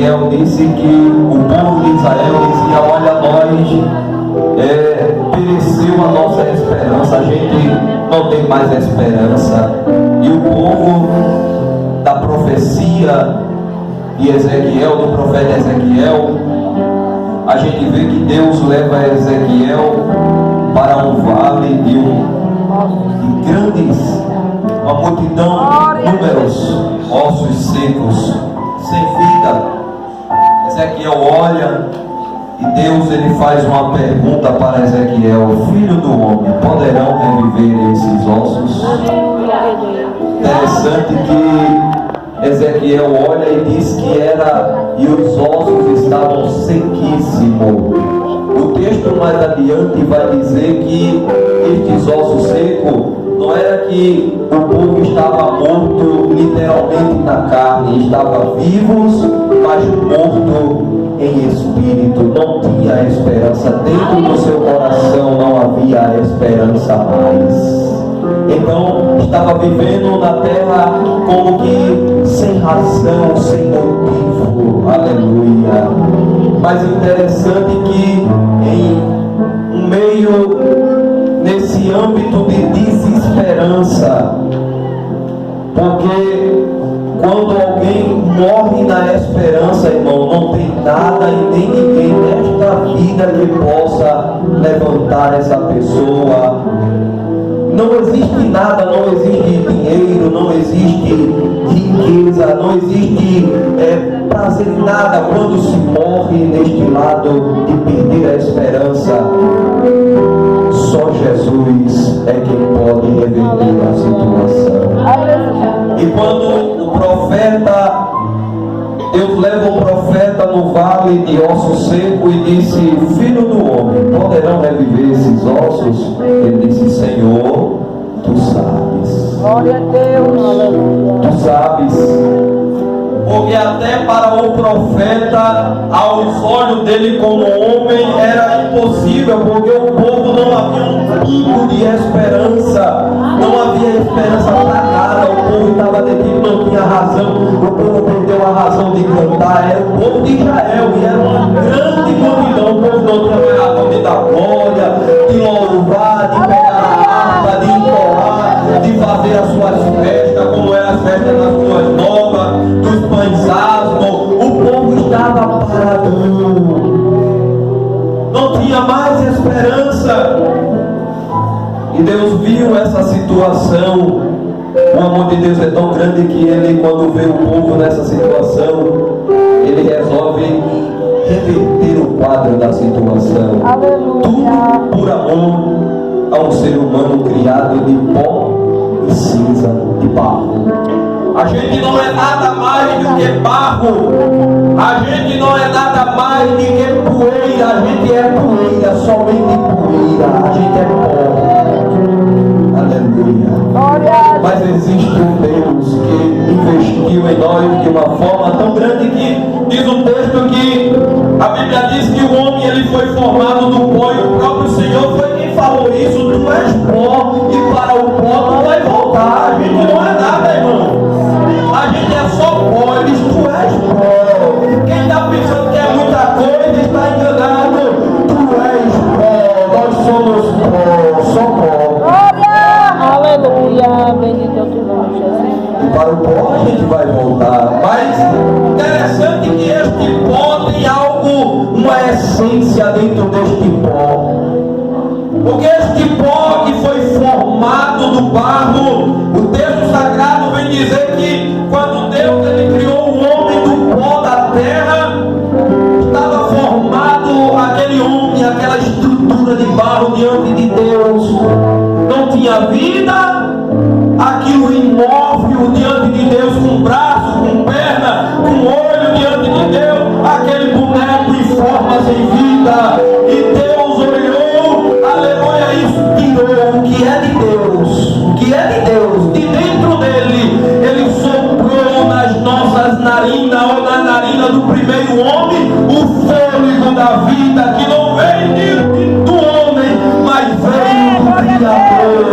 Ezequiel disse que o povo de Israel dizia: olha, pereceu a nossa esperança, a gente não tem mais esperança. E o povo da profecia de Ezequiel, do profeta Ezequiel, a gente vê que Deus leva Ezequiel para um vale de grandes, uma multidão, números, ossos secos, sem vida. Ezequiel olha e Deus ele faz uma pergunta para Ezequiel: filho do homem, poderão reviver esses ossos? Interessante que Ezequiel olha e diz que e os ossos estavam sequíssimos. O texto mais adiante vai dizer que estes ossos secos não era que o povo estava morto literalmente na carne, estava vivos, mas morto em espírito, não tinha esperança, dentro do seu coração não havia esperança mais. Então estava vivendo na terra como que sem razão, sem motivo. Aleluia. Mas interessante que em meio nesse âmbito de desesperança, porque quando alguém morre na esperança, irmão, não tem nada e nem ninguém nesta vida que possa levantar essa pessoa. Não existe nada, não existe dinheiro, não existe riqueza, não existe prazer em nada quando se morre neste lado de perder a esperança. Só Jesus é quem pode reverter a situação. E quando o profeta, Deus leva o profeta no vale de ossos secos e disse: filho do homem, poderão reviver esses ossos? Ele disse: Senhor, tu sabes. Glória a Deus. Tu sabes. Porque até para o profeta, aos olhos dele como homem, era impossível, porque o povo não havia um pingo de esperança, não havia esperança para nada, o povo estava detido, não tinha razão, o povo perdeu a razão de cantar, era o povo de Israel, e era uma grande multidão, o povo não tinha mais razão de dar glória, de louvar, de pegar a harpa, de entoar, de fazer as suas festas, como eram as festas das suas novas, dos pães asmos. O povo estava paradão, não tinha mais esperança. E Deus viu essa situação. O amor de Deus é tão grande que Ele, quando vê o povo nessa situação, Ele resolve reverter o quadro da situação. Aleluia. Tudo por amor a um ser humano criado de pó e cinza, de barro. A gente não é nada mais do que barro. A gente não é nada mais do que poeira. A gente é poeira, somente poeira. A gente é pó. Aleluia. Mas existe um Deus que investiu em nós de uma forma tão grande que diz o texto que a Bíblia diz que o homem ele foi formado do pó, e o próprio Senhor foi quem falou isso: tu és pó e para o pó tu vai voltar. A gente não é nada, irmão. A gente é só pó, ele diz: tu és pó. Quem está pensando que é muita coisa está enganado. Tu és pó, nós somos pó, só pó. Glória! Aleluia! Bendito é o teu nome, Jesus. E para o pó a gente vai voltar. Mas interessante que este pó tem algo, uma essência dentro deste pó. Porque este pó que foi formado do barro, o texto sagrado vem dizer que quando Deus ele criou o homem do pó da terra, estava formado aquele homem, aquela estrutura de barro diante de Deus. Não tinha vida, aquilo imóvel diante de Deus, com braço, com perna, com olho diante de Deus, aquele boneco em forma sem vida. E Deus olhou, aleluia, e inspirou o que é de Deus, o que é de Deus, de dentro dele, ele soprou nas nossas narinas, ou na narina do primeiro homem, o fôlego da vida, que não veio do homem, mas veio do Criador.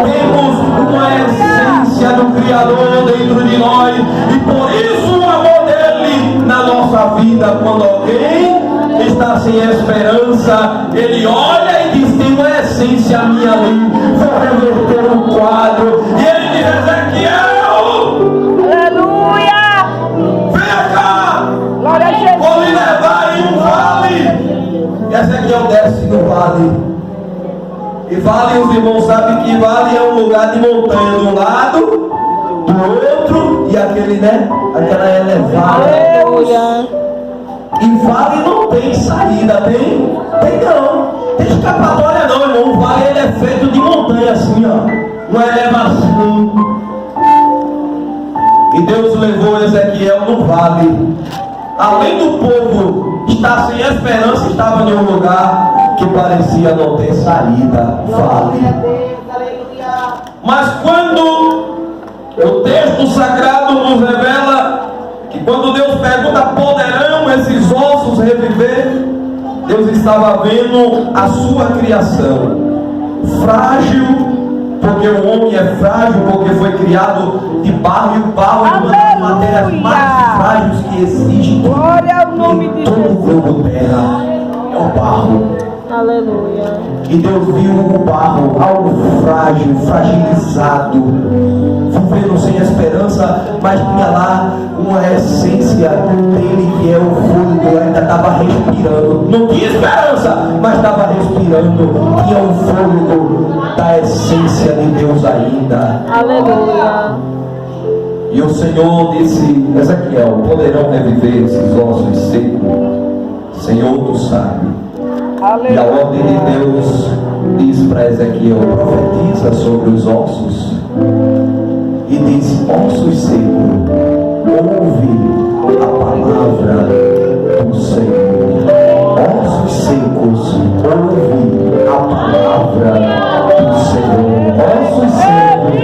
Temos uma essência do Criador dentro de nós, e por isso o amor dele na nossa saída. Quando alguém está sem esperança, ele olha e diz: tem uma essência minha ali, vou reverter um quadro. E ele diz: Ezequiel, Aleluia. venha cá, Glória a Jesus. vou lhe levar em um vale. E Ezequiel desce no vale. E vale, os irmãos sabem que vale é um lugar de montanha de um lado, do outro, e aquele, né? Aquela elevada. Aleluia. E vale não tem saída, tem? Tem não. Tem escapatória não, irmão. O vale ele é feito de montanha assim, ó. Uma elevação. E Deus levou Ezequiel no vale. Além do povo estar sem esperança, estava em um lugar que parecia não ter saída. Vale. Mas quando o texto sagrado nos revela que quando Deus pergunta: poderão esses ossos reviver? Deus estava vendo a sua criação frágil, porque o homem é frágil, porque foi criado de barro, e o barro é uma das matérias mais frágeis que existe. Glória ao nome de todo o Jesus. globo terra é o barro. Aleluia. E Deus viu o barro, algo frágil, fragilizado, vivendo sem esperança, mas tinha lá uma essência dele que é o fôlego, ainda estava respirando. Não tinha esperança, mas estava respirando. Tinha o fôlego da essência de Deus ainda. Aleluia. E o Senhor disse: Ezequiel, poderão reviver esses ossos secos? Senhor, tu sabe. E a ordem de Deus diz para Ezequiel: profetiza sobre os ossos. E diz: ossos secos, ouve a palavra do Senhor. Ossos secos, ouve a palavra do Senhor. Ossos secos,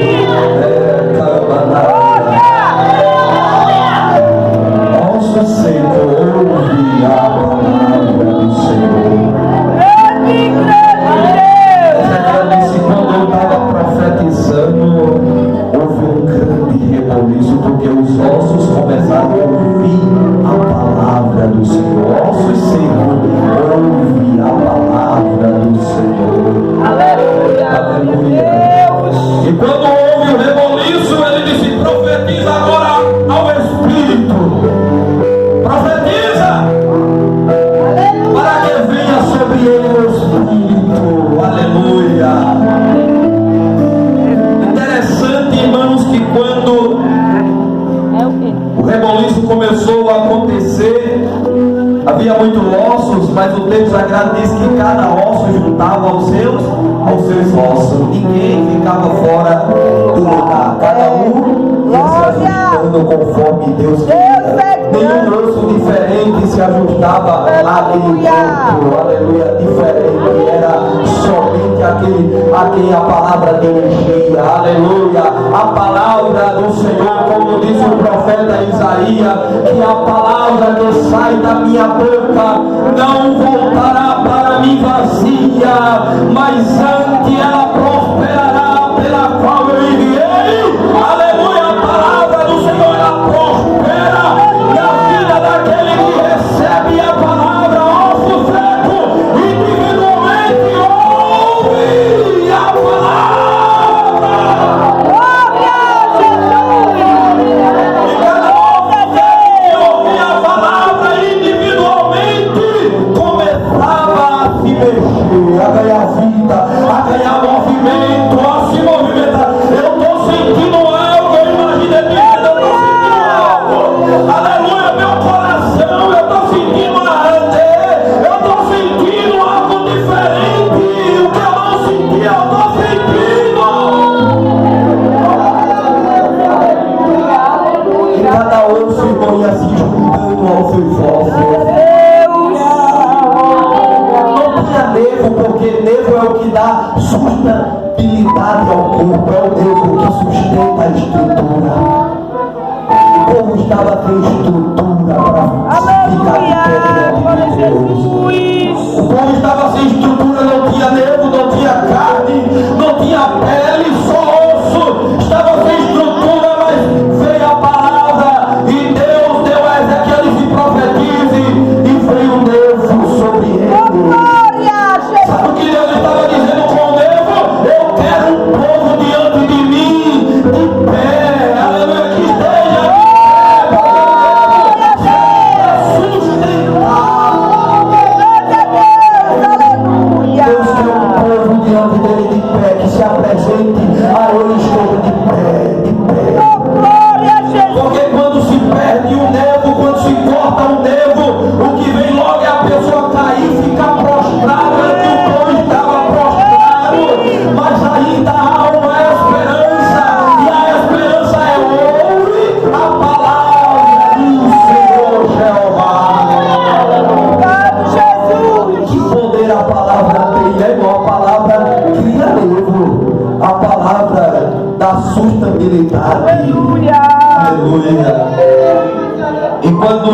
ossos secos, ouve a palavra do Senhor. Ezequiel disse: quando eu estava profetizando, houve um grande reboliço, porque os ossos começaram a ouvir a palavra do Senhor. Ossos secos, ouve a palavra do Senhor. Aleluia. E quando houve o reboliço, ele disse: profetiza agora ao Espírito. Profetiza, para que venha sobre ele o Espírito. Aleluia. Interessante, irmãos, que quando o reboliço começou a acontecer, havia muitos ossos, mas o texto sagrado diz que cada osso juntava aos seus ossos. Ninguém ficava fora do lugar. Cada um ia se ajustando conforme Deus queria. Nenhum osso diferente se ajustava àquele corpo. Aleluia, diferente. Era somente a quem a palavra dirigia. Aleluia. A palavra do Senhor, como diz o profeta Isaías, que a palavra que sai da minha boca não voltará para mim vazia, mas antes ela prosperará pela qual eu enviei. Aleluia. A palavra do Senhor, ela prospera na vida daquele que recebe a palavra. Osso seco, individualmente ouve a palavra. E cada osso que ouvia a palavra individualmente começava a se mexer, a ganhar vida, a ganhar movimento, a se movimentar. Eu estou sentindo algo, eu imaginei que eu estou sentindo algo. Aleluia, meu coração, eu estou sentindo arder, eu estou sentindo algo diferente. O que eu não senti, eu estou sentindo. E cada osso, irmão, ia se juntando ao seu vosso. Não tinha nervo, porque nervo é o que dá sustentabilidade ao corpo, é o nervo que sustenta a estrutura. O povo estava sem estrutura para ficar de pé diante de Deus. O povo estava sem estrutura, não tinha nervo, não tinha carne, não tinha pele, só osso. Estava sem estrutura, mas veio a palavra e Deus deu a Ezequiel e se profetize. Glória, Jesus. Sabe o que Deus estava dizendo com o nevo? Eu quero um povo diante de mim, de pé, aleluia, que esteja de pé, para sustentar. Deus quer um povo diante dele de pé, que se apresente a ele estou de pé, de pé. Porque quando se perde o nevo, quando se corta o nevo, o que vem logo é a pessoa cair e ficar prostrada, que o povo estava prostrado, mas ainda há uma esperança, e a esperança é ouve a palavra do Senhor Jeová. Que poder a palavra tem, é igual a palavra cria nevo, a palavra da sustentabilidade. Aleluia. E quando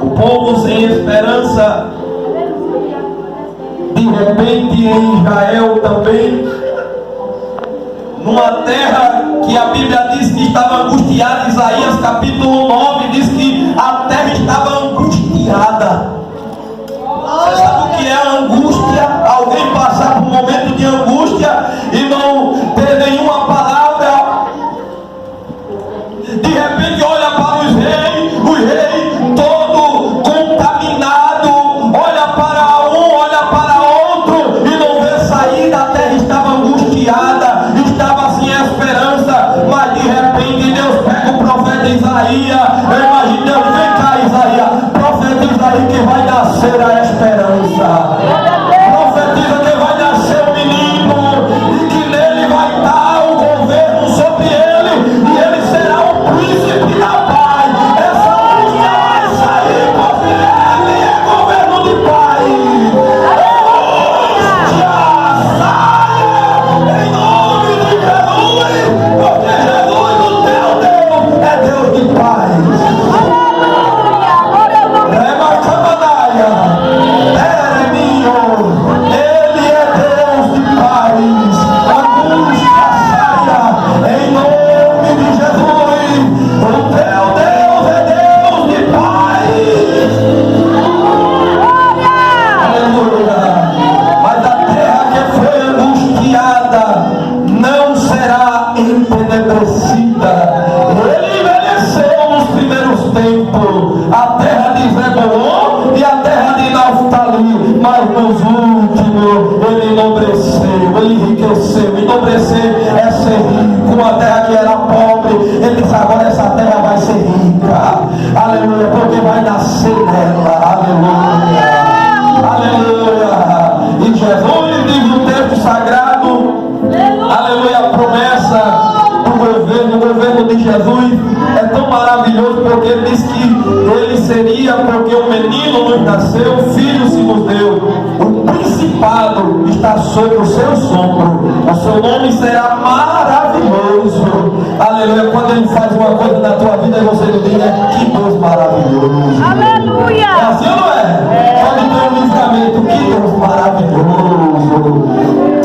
o povo sem esperança, de repente em Israel também, numa terra que a Bíblia diz que estava angustiada, Isaías capítulo 9 diz que a terra estava angustiada. Você sabe o que é a angústia? Alguém passar por um momento de angústia e não ter nenhuma palavra. De repente olha para os reis todo contaminado, olha para um, olha para outro e não vê saída. A terra estava angustiada, estava sem esperança, mas de repente Deus pega o profeta Isaías. Eu imagino Deus, vem cá Isaías, profetiza aí que vai nascer a esperança, profetiza que vai nascer o menino e que nele vai estar o governo sobre ele e ele será o príncipe da paz. Essa angústia vai sair porque ele é governo de paz. Angústia saia em nome de Jesus, porque Jesus, o teu Deus, é Deus de paz. Ele é Deus de paz. Angústia saia em nome de Jesus. O teu Deus é Deus de paz. Aleluia. Mas a terra que foi angustiada não será entenebrecida. Ele envelheceu nos primeiros tempos, a terra de Zebulon e a terra de Naftali, mas nos últimos ele enobreceu, ele enriqueceu. Enobrecer é ser rico. Uma terra que era pobre, ele diz agora essa terra vai ser rica, aleluia, porque vai nascer nela, aleluia, aleluia. E Jesus diz no texto sagrado, aleluia, a promessa do governo de Jesus é tão maravilhoso, porque ele diz que ele seria, porque um menino nos nasceu, um filho se nos deu, o principado está sobre o seu sombro, o seu nome será maravilhoso, aleluia. Quando ele faz uma coisa na tua vida, você diz, que Deus maravilhoso, Aleluia. é assim ou não é? Quando tem um livramento, que Deus maravilhoso,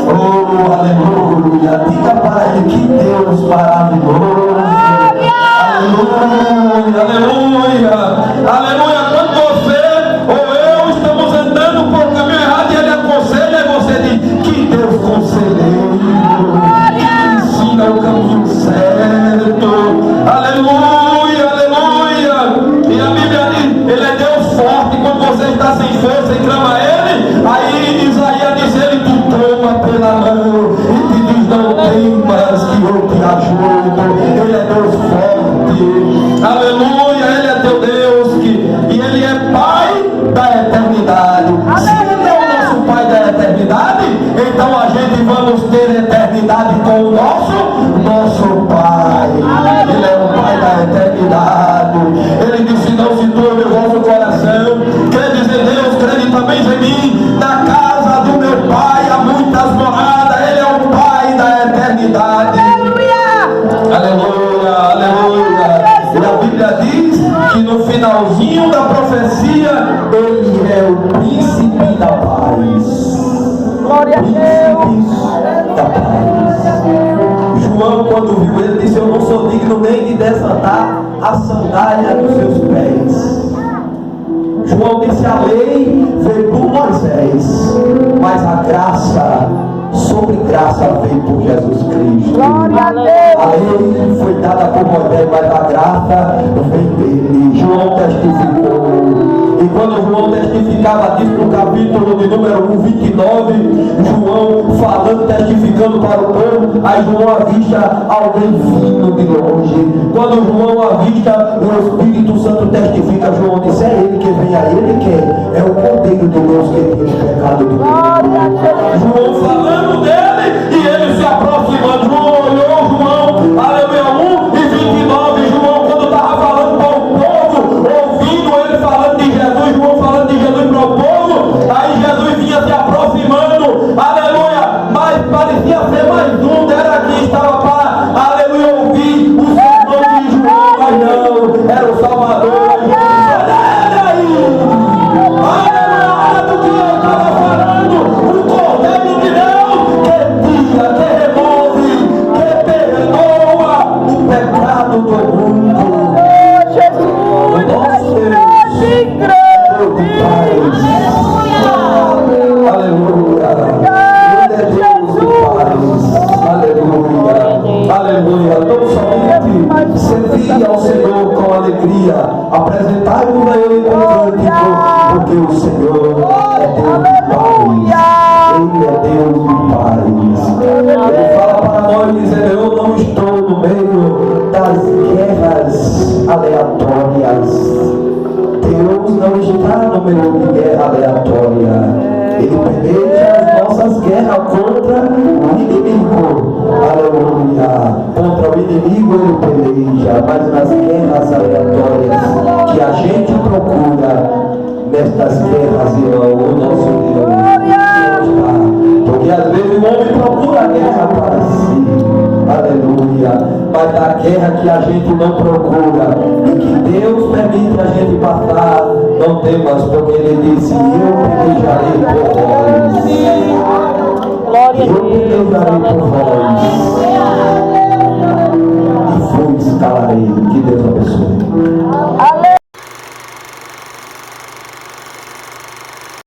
oh aleluia, diga para ele, que Deus maravilhoso, aleluia, aleluia, aleluia. Quando você ou eu estamos andando por caminho errado e ele aconselha, e você diz, que Deus conselheiro, que ensina o caminho certo, aleluia, aleluia. E a Bíblia diz, ele é Deus forte. Quando você está sem força e clama a ele, aí Isaías diz, ele te toma pela mão e te diz, não temas que eu te ajudo. Ele é Deus forte, aleluia. Ele é teu Deus e ele é Pai da eternidade. Se ele é o nosso Pai da eternidade, então a gente vamos ter eternidade com o nosso Pai. Ele é o Pai da eternidade. Ele disse, não se turbe o vosso coração, credes em Deus, crede também em mim. Na casa do meu Pai há muitas moradas. Ele é o Pai da eternidade. Aleluia, aleluia. E a Bíblia diz que no finalzinho da profecia, ele é o príncipe da paz. Glória a Deus. Da paz. João, quando viu ele, disse, eu não sou digno nem de desatar a sandália dos seus pés. João disse: a lei veio por Moisés, mas a graça sobre graça veio por Jesus Cristo. Glória a Deus. A lei foi dada por Moisés, mas a graça vem dele. João testificou. E quando João testificava disso no capítulo de número 29, João falando, testificando para o povo, aí João avista alguém vindo de longe. Quando João avista, o Espírito Santo testifica. João disse: é ele que vem, a ele quem? É o Cordeiro de Deus que tira o pecado do mundo. João falando dele e ele se aproximando. João olhou, João, aleluia, 1 e 29, João, quando estava falando para o povo, ouvindo ele falando de Jesus, João falando de Jesus para o povo, aí Jesus vinha se aproximando, aleluia, mas parecia ser mais um, era que estava para, aleluia, ouvir o sermão de João, mas não, era o Salvador. Olha aí, olha do que eu estava falando, o Cordeiro de Deus, que tira, que remove, que perdoa o pecado do mundo. Nosso Deus, aleluia, ele é Deus de paz, aleluia, aleluia. Tão somente servir ao Senhor com alegria, apresentai-vos a Ele com cântico, porque o Senhor é Deus de paz, Ele é Deus de paz. Ele fala para nós dizendo: eu não estou no meio das guerras aleatórias. Deus não está no meio de guerra aleatória. Ele peleja as nossas guerras contra o inimigo. Aleluia. Contra o inimigo ele peleja, mas nas guerras aleatórias que a gente procura, nestas guerras, irmão, o nosso Deus não está. Porque às vezes o homem procura a guerra para si. Aleluia. Mas da guerra que a gente não procura e que Deus permite a gente passar, não temas, porque Ele disse: eu pelejarei por vós. Glória a Eu pelejarei por vós.